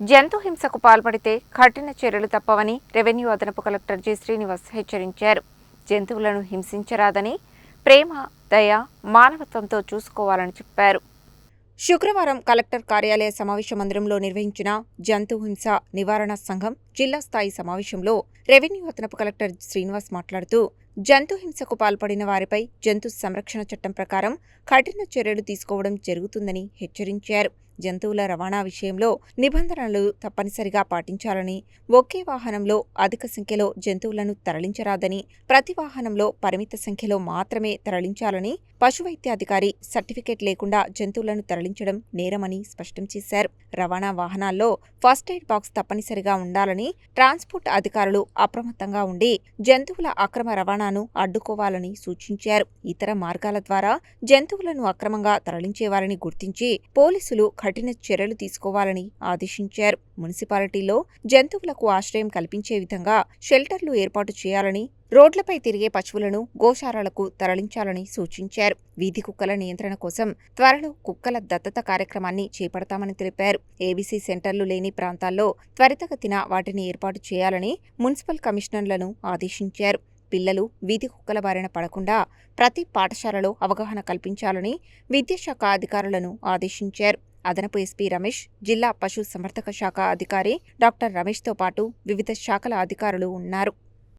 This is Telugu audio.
జంతు హింసకు పాల్పడితే కఠిన చర్యలు తప్పవని రెవెన్యూ అదనపు కలెక్టర్ జి శ్రీనివాస్ హెచ్చరించారు. జంతువులను హింసించరాదని, ప్రేమ, దయ, మానవత్వంతో చూసుకోవాలని చెప్పారు. శుక్రవారం కలెక్టర్ కార్యాలయ సమావేశ మందిరంలో నిర్వహించిన జంతు హింస నివారణ సంఘం జిల్లా స్థాయి సమావేశంలో రెవెన్యూ అదనపు కలెక్టర్ శ్రీనివాస్ మాట్లాడుతూ, జంతు హింసకు పాల్పడిన వారిపై జంతు సంరక్షణ చట్టం ప్రకారం కఠిన చర్యలు తీసుకోవడం జరుగుతుందని హెచ్చరించారు. జంతువుల రవాణా విషయంలో నిబంధనలు తప్పనిసరిగా పాటించాలని, ఒకే వాహనంలో అధిక సంఖ్యలో జంతువులను తరలించరాదని, ప్రతి వాహనంలో పరిమిత సంఖ్యలో మాత్రమే తరలించాలని, పశువైద్యాధికారి సర్టిఫికేట్ లేకుండా జంతువులను తరలించడం నేరమని స్పష్టం చేశారు. రవాణా వాహనాల్లో ఫస్ట్ ఎయిడ్ బాక్స్ తప్పనిసరిగా ఉండాలని, ట్రాన్స్పోర్ట్ అధికారులు అప్రమత్తంగా ఉండి జంతువుల అక్రమ రవాణాను అడ్డుకోవాలని సూచించారు. ఇతర మార్గాల ద్వారా జంతువులను అక్రమంగా తరలించేవారిని గుర్తించి పోలీసులు కఠిన చర్యలు తీసుకోవాలని ఆదేశించారు. మున్సిపాలిటీలో జంతువులకు ఆశ్రయం కల్పించే విధంగా షెల్టర్లు ఏర్పాటు చేయాలని, రోడ్లపై తిరిగే పశువులను గోశాలలకు తరలించాలని సూచించారు. వీధి కుక్కల నియంత్రణ కోసం త్వరలో కుక్కల దత్తత కార్యక్రమాన్ని చేపడతామని తెలిపారు. ఏబీసీ సెంటర్లు లేని ప్రాంతాల్లో త్వరితగతిన వాటిని ఏర్పాటు చేయాలని మున్సిపల్ కమిషనర్లను ఆదేశించారు. పిల్లలు వీధి కుక్కల బారిన పడకుండా ప్రతి పాఠశాలలో అవగాహన కల్పించాలని విద్యాశాఖ అధికారులను ఆదేశించారు. అదనపు ఎస్పీ రమేష్, జిల్లా పశు సంవర్ధక శాఖ అధికారి డాక్టర్ రమేష్తో పాటు వివిధ శాఖల అధికారులు ఉన్నారు.